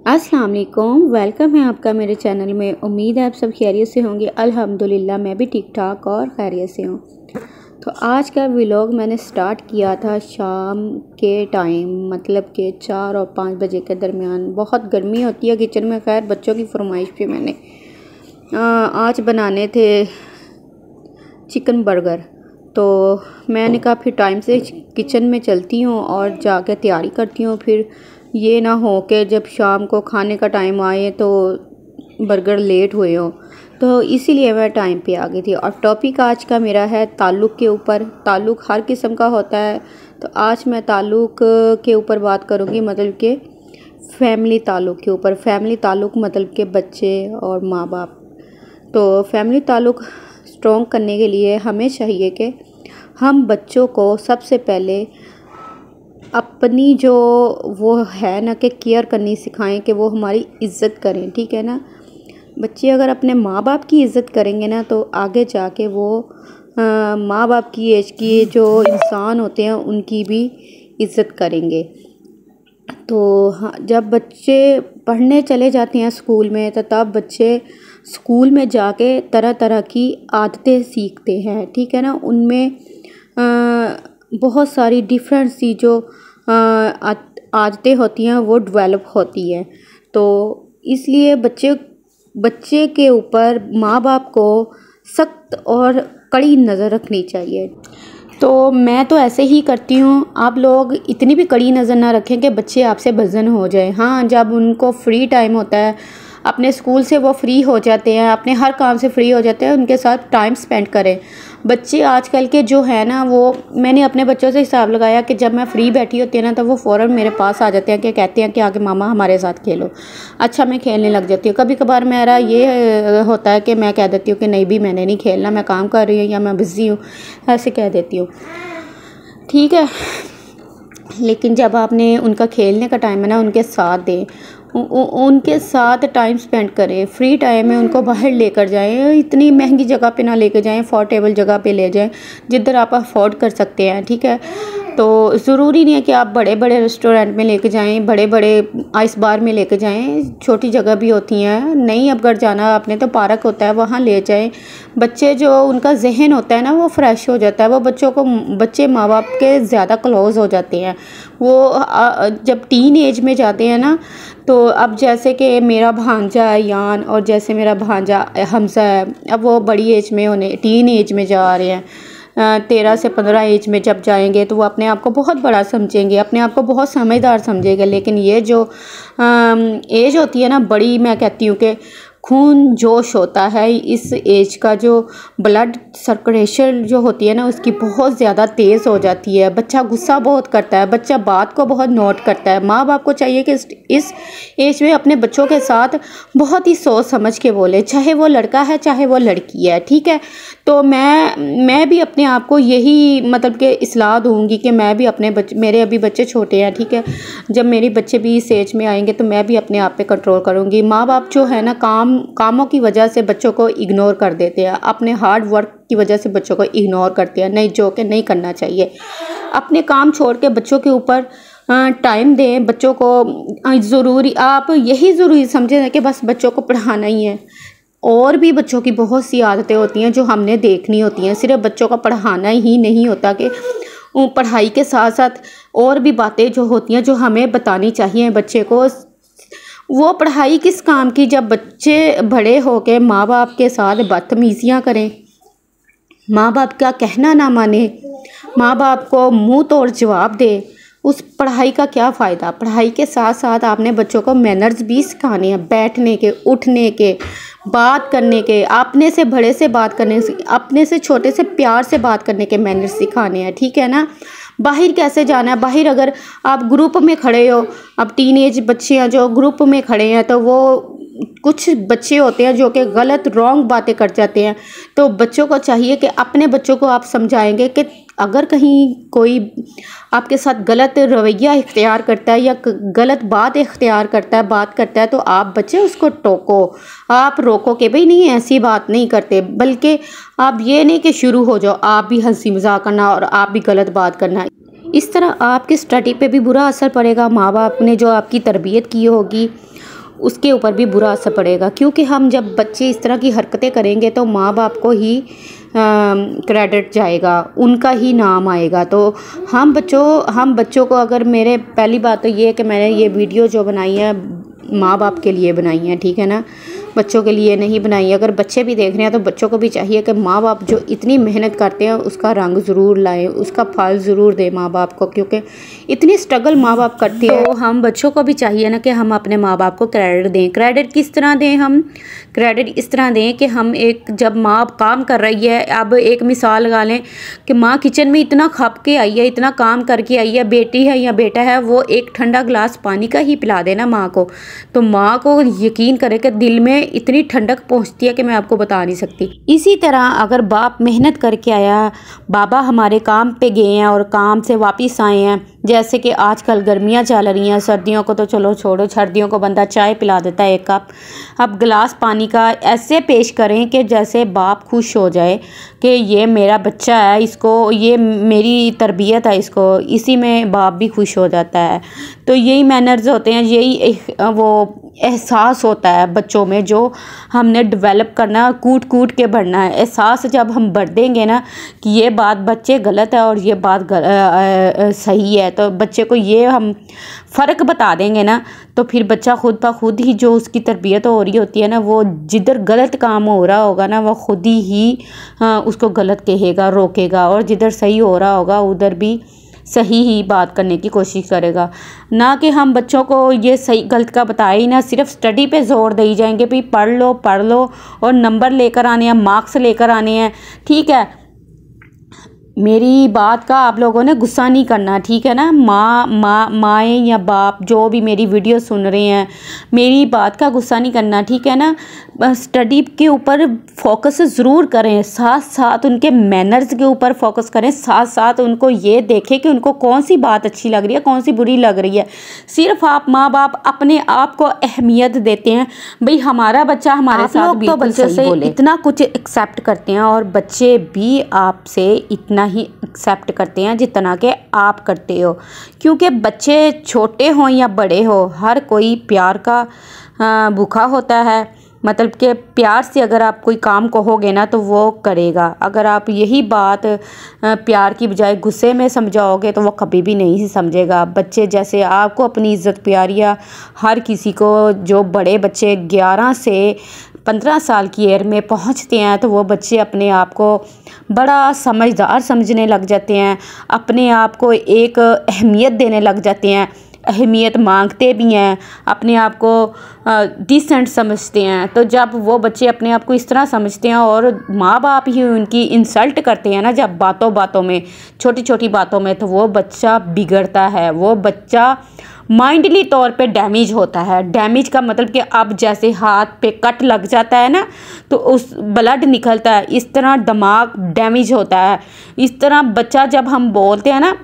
अस्सलाम वालेकुम, वेलकम है आपका मेरे चैनल में। उम्मीद है आप सब खैरियत से होंगे। अल्हम्दुलिल्लाह मैं भी ठीक ठाक और खैरियत से हूँ। तो आज का व्लॉग मैंने स्टार्ट किया था शाम के टाइम, मतलब कि 4 और 5 बजे के दरमियान। बहुत गर्मी होती है किचन में। खैर बच्चों की फरमाइश पे मैंने आज बनाने थे चिकन बर्गर। तो मैंने कहा फिर टाइम से किचन में चलती हूँ और जाके तैयारी करती हूँ, फिर ये ना हो कि जब शाम को खाने का टाइम आए तो बर्गर लेट हुए हो। तो इसीलिए मैं टाइम पे आ गई थी। और टॉपिक आज का मेरा है ताल्लुक़ के ऊपर। ताल्लुक़ हर किस्म का होता है, तो आज मैं ताल्लुक़ के ऊपर बात करूँगी, मतलब कि फैमिली ताल्लुक़ के ऊपर। फैमिली ताल्लुक़ मतलब कि बच्चे और माँ बाप। तो फैमिली ताल्लुक़ स्ट्रॉन्ग करने के लिए हमें चाहिए कि हम बच्चों को सबसे पहले अपनी जो वो है ना कि केयर करनी सिखाएं, कि वो हमारी इज़्ज़त करें। ठीक है ना। बच्चे अगर अपने माँ बाप की इज़्ज़त करेंगे ना तो आगे जाके वो माँ बाप की एज की जो इंसान होते हैं उनकी भी इज़्ज़त करेंगे। तो हाँ, जब बच्चे पढ़ने चले जाते हैं स्कूल में तो तब बच्चे स्कूल में जाके तरह तरह की आदतें सीखते हैं। ठीक है ना। उनमें बहुत सारी डिफरेंट सी जो आदतें होती हैं वो डेवलप होती हैं। तो इसलिए बच्चे के ऊपर माँ बाप को सख्त और कड़ी नज़र रखनी चाहिए। तो मैं तो ऐसे ही करती हूँ। आप लोग इतनी भी कड़ी नज़र ना रखें कि बच्चे आपसे बज़न हो जाए। हाँ, जब उनको फ्री टाइम होता है, अपने स्कूल से वो फ्री हो जाते हैं, अपने हर काम से फ्री हो जाते हैं, उनके साथ टाइम स्पेंड करें। बच्चे आजकल के जो है ना, वो मैंने अपने बच्चों से हिसाब लगाया कि जब मैं फ्री बैठी होती है ना तो वो फ़ौरन मेरे पास आ जाते हैं कि कहते हैं कि आगे मामा हमारे साथ खेलो। अच्छा, मैं खेलने लग जाती हूँ। कभी कभार मेरा ये होता है कि मैं कह देती हूँ कि नहीं भी मैंने नहीं खेलना, मैं काम कर रही हूँ या मैं बिज़ी हूँ, ऐसे कह देती हूँ। ठीक है। लेकिन जब आपने उनका खेलने का टाइम है ना, उनके साथ दें, उनके साथ टाइम स्पेंड करें। फ्री टाइम में उनको बाहर लेकर जाएं। इतनी महंगी जगह पे ना लेकर जाएं, अफोर्डेबल जगह पे ले जाएं जिधर आप अफोर्ड कर सकते हैं। ठीक है। तो ज़रूरी नहीं है कि आप बड़े बड़े रेस्टोरेंट में लेके जाएं, बड़े बड़े आइस बार में लेके जाएं। छोटी जगह भी होती हैं। नहीं अगर जाना आपने तो पार्क होता है, वहाँ ले जाएं। बच्चे जो उनका जहन होता है ना वो फ्रेश हो जाता है। वो बच्चे माँ बाप के ज़्यादा क्लोज हो जाते हैं। वो जब टीन एज में जाते हैं ना, तो अब जैसे कि मेरा भांजा है यान और जैसे मेरा भांजा हमजा है, अब वो बड़ी एज में होने टीन एज में जा रहे हैं। 13 से 15 एज में जब जाएंगे तो वो अपने आप को बहुत बड़ा समझेंगे, अपने आप को बहुत समझदार समझेंगे। लेकिन ये जो एज होती है ना बड़ी, मैं कहती हूँ कि खून जोश होता है इस एज का। जो ब्लड सर्कुलेशन जो होती है ना उसकी बहुत ज़्यादा तेज़ हो जाती है। बच्चा गुस्सा बहुत करता है, बच्चा बात को बहुत नोट करता है। माँ बाप को चाहिए कि इस एज में अपने बच्चों के साथ बहुत ही सोच समझ के बोले, चाहे वो लड़का है चाहे वो लड़की है। ठीक है। तो मैं भी अपने आप को यही मतलब कि इस्लाह दूँगी कि मैं भी अपने मेरे अभी बच्चे छोटे हैं। ठीक है। जब मेरे बच्चे भी इस एज में आएंगे तो मैं भी अपने आप पे कंट्रोल करूँगी। माँ बाप जो है ना कामों की वजह से बच्चों को इग्नोर कर देते हैं, अपने हार्ड वर्क की वजह से बच्चों को इग्नोर करते हैं। नहीं, जो कि नहीं करना चाहिए। अपने काम छोड़ के बच्चों के ऊपर टाइम दें। बच्चों को ज़रूरी आप यही ज़रूरी समझें कि बस बच्चों को पढ़ाना ही है। और भी बच्चों की बहुत सी आदतें होती हैं जो हमने देखनी होती हैं। सिर्फ बच्चों का पढ़ाना ही नहीं होता, कि पढ़ाई के साथ साथ और भी बातें जो होती हैं जो हमें बतानी चाहिए बच्चे को। वो पढ़ाई किस काम की जब बच्चे बड़े होकर माँ बाप के साथ बदतमीज़ियाँ करें, माँ बाप का कहना ना माने, माँ बाप को मुंह तोड़ जवाब दे, उस पढ़ाई का क्या फ़ायदा। पढ़ाई के साथ साथ आपने बच्चों को मैनर्स भी सिखाने हैं, बैठने के, उठने के, बात करने के, अपने से बड़े से बात करने, अपने से छोटे से प्यार से बात करने के मैनर्स सिखाने हैं। ठीक है ना। बाहर कैसे जाना है, बाहर अगर आप ग्रुप में खड़े हो, अब टीनेज बच्चे हैं जो ग्रुप में खड़े हैं, तो वो कुछ बच्चे होते हैं जो कि गलत रॉन्ग बातें कर जाते हैं। तो बच्चों को चाहिए कि अपने बच्चों को आप समझाएंगे कि अगर कहीं कोई आपके साथ गलत रवैया इख्तियार करता है या गलत बात इख्तियार बात करता है तो आप बच्चे उसको टोको, आप रोको कि भाई नहीं ऐसी बात नहीं करते। बल्कि आप ये नहीं कि शुरू हो जाओ आप भी हंसी मजाक करना और आप भी गलत बात करना। इस तरह आपकी स्टडी पे भी बुरा असर पड़ेगा। माँ बाप ने जो आपकी तरबियत की होगी उसके ऊपर भी बुरा असर पड़ेगा, क्योंकि हम जब बच्चे इस तरह की हरकतें करेंगे तो माँ बाप को ही क्रेडिट जाएगा, उनका ही नाम आएगा। तो हम बच्चों को अगर मेरे पहली बात तो ये है कि मैंने ये वीडियो जो बनाई है माँ बाप के लिए बनाई है, ठीक है ना, बच्चों के लिए नहीं बनाई। अगर बच्चे भी देख रहे हैं तो बच्चों को भी चाहिए कि माँ बाप जो इतनी मेहनत करते हैं उसका रंग ज़रूर लाएं, उसका फल ज़रूर दें माँ बाप को, क्योंकि इतनी स्ट्रगल माँ बाप करते हैं। तो हम बच्चों को भी चाहिए ना कि हम अपने माँ बाप को क्रेडिट दें। क्रेडिट किस तरह दें? हम क्रेडिट इस तरह दें कि हम जब माँ काम कर रही है, अब एक मिसाल लगा लें कि माँ किचन में इतना खप के आई है, इतना काम करके आई है, बेटी है या बेटा है, वो एक ठंडा गिलास पानी का ही पिला देना माँ को, तो माँ को यकीन करे कि दिल में इतनी ठंडक पहुँचती है कि मैं आपको बता नहीं सकती। इसी तरह अगर बाप मेहनत करके आया, बाबा हमारे काम पे गए हैं और काम से वापस आए हैं, जैसे कि आजकल गर्मियाँ चल रही हैं, सर्दियों को तो चलो छोड़ो, सर्दियों को बंदा चाय पिला देता है एक कप, अब गिलास पानी का ऐसे पेश करें कि जैसे बाप खुश हो जाए कि ये मेरा बच्चा है, इसको ये मेरी तरबियत है, इसको इसी में बाप भी खुश हो जाता है। तो यही मैनर्स होते हैं, यही वो एहसास होता है बच्चों में जो हमने डेवलप करना, कूट कूट के बढ़ना है। एहसास जब हम बढ़ देंगे ना कि ये बात बच्चे गलत है और ये बात सही है, तो बच्चे को ये हम फ़र्क बता देंगे ना, तो फिर बच्चा खुद ब खुद ही जो उसकी तरबियत हो रही होती है ना, वो जिधर गलत काम हो रहा होगा ना वो खुद ही उसको गलत कहेगा, रोकेगा, और जिधर सही हो रहा होगा उधर भी सही ही बात करने की कोशिश करेगा। ना कि हम बच्चों को ये सही गलत का बताए ही ना, सिर्फ स्टडी पे जोर दे जाएंगे, भी पढ़ लो और नंबर लेकर आने हैं, मार्क्स लेकर आने हैं, ठीक है। मेरी बात का आप लोगों ने गुस्सा नहीं करना, ठीक है ना। माएँ या बाप जो भी मेरी वीडियो सुन रहे हैं, मेरी बात का गुस्सा नहीं करना, ठीक है ना। स्टडी के ऊपर फोकस ज़रूर करें, साथ साथ उनके मैनर्स के ऊपर फोकस करें, साथ साथ उनको ये देखें कि उनको कौन सी बात अच्छी लग रही है, कौन सी बुरी लग रही है। सिर्फ आप माँ बाप अपने आप को अहमियत देते हैं, भाई हमारा बच्चा हमारे साथ बिल्कुल बच्चे से इतना कुछ एक्सेप्ट करते हैं और बच्चे भी आपसे इतना ही एक्सेप्ट करते हैं जितना कि आप करते हो, क्योंकि बच्चे छोटे हों या बड़े हो, हर कोई प्यार का भूखा होता है। मतलब कि प्यार से अगर आप कोई काम कहोगे ना तो वो करेगा। अगर आप यही बात प्यार की बजाय गुस्से में समझाओगे तो वो कभी भी नहीं समझेगा। बच्चे जैसे आपको अपनी इज़्ज़त प्यार या हर किसी को, जो बड़े बच्चे 11 से 15 साल की एज में पहुंचते हैं तो वो बच्चे अपने आप को बड़ा समझदार समझने लग जाते हैं, अपने आप को एक अहमियत देने लग जाते हैं, अहमियत मांगते भी हैं, अपने आप को डिसेंट समझते हैं। तो जब वो बच्चे अपने आप को इस तरह समझते हैं और माँ बाप ही उनकी इंसल्ट करते हैं ना, जब बातों में, छोटी छोटी बातों में, तो वो बच्चा बिगड़ता है, वो बच्चा माइंडली तौर पे डैमेज होता है। डैमेज का मतलब कि अब जैसे हाथ पे कट लग जाता है ना तो उस ब्लड निकलता है, इस तरह दिमाग डैमेज होता है। इस तरह बच्चा जब हम बोलते हैं ना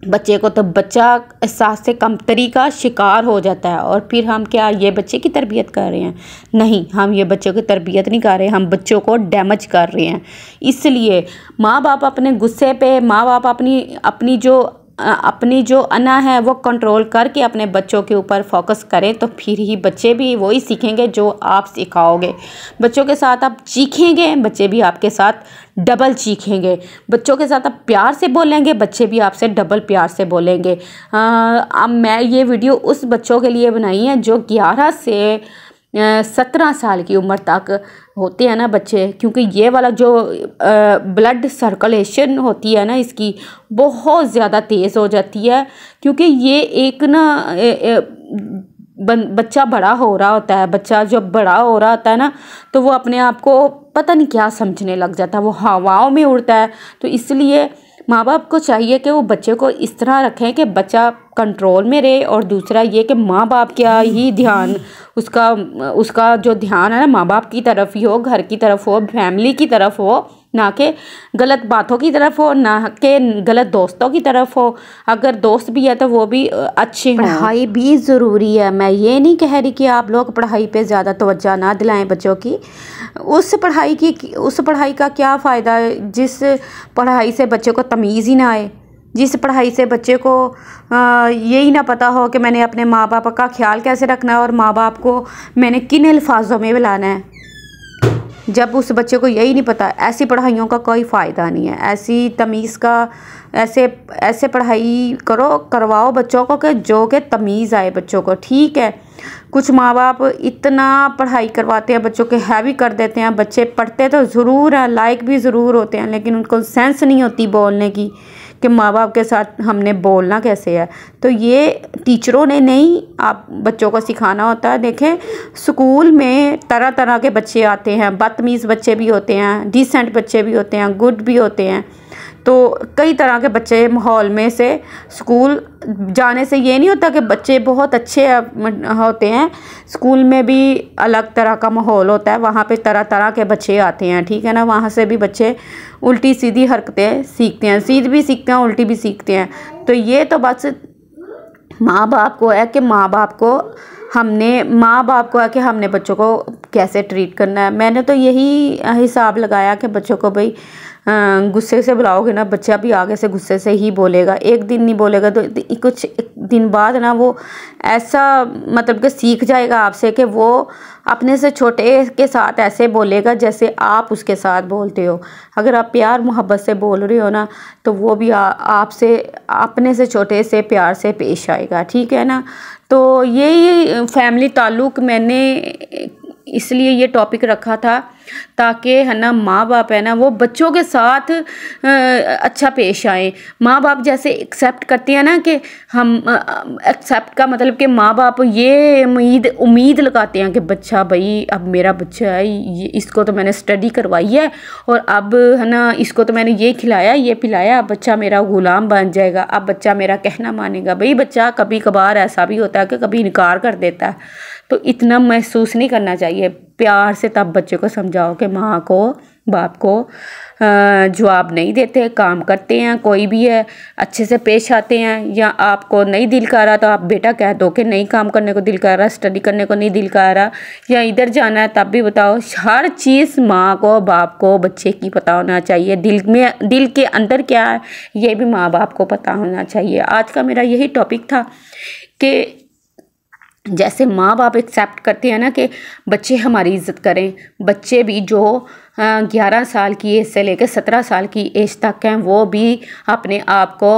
बच्चे को, तो बच्चा एहसास से कमतरी का शिकार हो जाता है। और फिर हम क्या ये बच्चे की तरबियत कर रहे हैं? नहीं, हम ये बच्चों की तरबियत नहीं कर रहे, हम बच्चों को डैमेज कर रहे हैं। इसलिए माँ बाप अपने गुस्से पे, माँ बाप अपनी जो अना है वो कंट्रोल करके अपने बच्चों के ऊपर फोकस करें, तो फिर ही बच्चे भी वही सीखेंगे जो आप सिखाओगे। बच्चों के साथ आप चीखेंगे, बच्चे भी आपके साथ डबल चीखेंगे। बच्चों के साथ आप प्यार से बोलेंगे, बच्चे भी आपसे डबल प्यार से बोलेंगे। अब मैं ये वीडियो उस बच्चों के लिए बनाई है जो 11 से 17 साल की उम्र तक होते हैं ना बच्चे, क्योंकि ये वाला जो ब्लड सर्कुलेशन होती है ना इसकी बहुत ज़्यादा तेज़ हो जाती है, क्योंकि ये एक ना बच्चा बड़ा हो रहा होता है। बच्चा जब बड़ा हो रहा होता है ना तो वो अपने आप को पता नहीं क्या समझने लग जाता है, वो हवाओं में उड़ता है। तो इसलिए माँ बाप को चाहिए कि वो बच्चे को इस तरह रखें कि बच्चा कंट्रोल में रहे। और दूसरा ये कि माँ बाप का ही ध्यान, उसका जो ध्यान है ना माँ बाप की तरफ ही हो, घर की तरफ हो, फैमिली की तरफ हो, ना कि गलत बातों की तरफ हो, ना कि गलत दोस्तों की तरफ हो। अगर दोस्त भी है तो वो भी अच्छे हों। पढ़ाई भी ज़रूरी है, मैं ये नहीं कह रही कि आप लोग पढ़ाई पे ज़्यादा तवज्जो ना दिलाएं बच्चों की। उस पढ़ाई का क्या फ़ायदा है जिस पढ़ाई से बच्चे को तमीज़ ही ना आए। जिस पढ़ाई से बच्चे को यही ना पता हो कि मैंने अपने माँ बाप का ख्याल कैसे रखना है और माँ बाप को मैंने किन अल्फाजों में बुलाना है। जब उस बच्चे को यही नहीं पता, ऐसी पढ़ाइयों का कोई फ़ायदा नहीं है। ऐसी तमीज़ का ऐसे पढ़ाई करवाओ बच्चों को कि जो कि तमीज़ आए बच्चों को। ठीक है, कुछ माँ बाप इतना पढ़ाई करवाते हैं बच्चों के, हैवी कर देते हैं। बच्चे पढ़ते तो ज़रूर हैं, लायक भी ज़रूर होते हैं, लेकिन उनको सेंस नहीं होती बोलने की कि माँ बाप के साथ हमने बोलना कैसे है। तो ये टीचरों ने नहीं, आप बच्चों को सिखाना होता है। देखें, स्कूल में तरह तरह के बच्चे आते हैं, बदतमीज़ बच्चे भी होते हैं, डिसेंट बच्चे भी होते हैं, गुड भी होते हैं। तो कई तरह के बच्चे माहौल में से स्कूल जाने से ये नहीं होता कि बच्चे बहुत अच्छे होते हैं। स्कूल में भी अलग तरह का माहौल होता है, वहाँ पे तरह तरह के बच्चे आते हैं, ठीक है ना। वहाँ से भी बच्चे उल्टी सीधी हरकतें सीखते हैं, सीधी भी सीखते हैं, उल्टी भी सीखते हैं। तो ये तो बस माँ बाप को है कि माँ बाप को हमने बच्चों को कैसे ट्रीट करना है। मैंने तो यही हिसाब लगाया कि बच्चों को भाई गुस्से से बुलाओगे ना, बच्चा भी आगे से गुस्से से ही बोलेगा। एक दिन नहीं बोलेगा तो कुछ दिन बाद ना वो ऐसा मतलब कि सीख जाएगा आपसे कि वो अपने से छोटे के साथ ऐसे बोलेगा जैसे आप उसके साथ बोलते हो। अगर आप प्यार मोहब्बत से बोल रहे हो ना, तो वो भी आपसे अपने से छोटे से प्यार से पेश आएगा, ठीक है ना। तो यही फैमिली ताल्लुक़ मैंने इसलिए ये टॉपिक रखा था ताकि है ना माँ बाप है ना वो बच्चों के साथ अच्छा पेश आए। माँ बाप जैसे एक्सेप्ट करते हैं ना कि हम एक्सेप्ट का मतलब कि माँ बाप ये उम्मीद लगाते हैं कि बच्चा भाई अब मेरा बच्चा है, ये इसको तो मैंने स्टडी करवाई है और अब है ना इसको तो मैंने ये खिलाया ये पिलाया, अब बच्चा मेरा ग़ुलाम बन जाएगा, अब बच्चा मेरा कहना मानेगा। भाई बच्चा कभी कभार ऐसा भी होता है कि कभी इनकार कर देता है, तो इतना महसूस नहीं करना चाहिए। प्यार से तब बच्चे को समझाओ कि माँ को बाप को जवाब नहीं देते, काम करते हैं, कोई भी है अच्छे से पेश आते हैं। या आपको नहीं दिल कर रहा तो आप बेटा कह दो कि नहीं काम करने को दिल कर रहा, स्टडी करने को नहीं दिल कर रहा, या इधर जाना है तब भी बताओ। हर चीज़ माँ को बाप को बच्चे की पता होना चाहिए। दिल के अंदर क्या है ये भी माँ बाप को पता होना चाहिए। आज का मेरा यही टॉपिक था कि जैसे माँ बाप एक्सेप्ट करते हैं ना कि बच्चे हमारी इज़्ज़त करें, बच्चे भी जो 11 साल की एज से लेकर 17 साल की एज तक हैं वो भी अपने आप को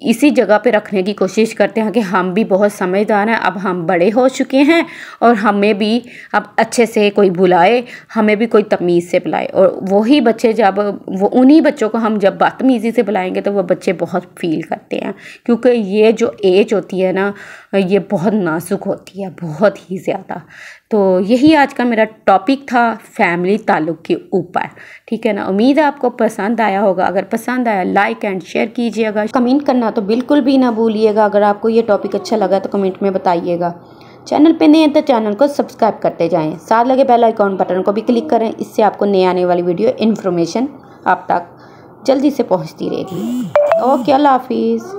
इसी जगह पे रखने की कोशिश करते हैं कि हम भी बहुत समझदार हैं, अब हम बड़े हो चुके हैं और हमें भी अब अच्छे से कोई बुलाए, हमें भी कोई तमीज़ से बुलाए। और वही बच्चे उन्हीं बच्चों को हम जब बदतमीज़ी से बुलाएंगे तो वो बच्चे बहुत फील करते हैं, क्योंकि ये जो एज होती है ना ये बहुत नाजुक होती है, बहुत ही ज़्यादा। तो यही आज का मेरा टॉपिक था फैमिली ताल्लुक़ के ऊपर, ठीक है ना। उम्मीद है आपको पसंद आया होगा। अगर पसंद आया लाइक एंड शेयर कीजिएगा, कमेंट करना तो बिल्कुल भी ना भूलिएगा। अगर आपको ये टॉपिक अच्छा लगा तो कमेंट में बताइएगा। चैनल पे नए हैं तो चैनल को सब्सक्राइब करते जाएं, साथ लगे बेल आइकॉन बटन को भी क्लिक करें, इससे आपको नए आने वाली वीडियो इन्फॉर्मेशन आप तक जल्दी से पहुँचती रहेगी। ओके, अल्लाह हाफिज़।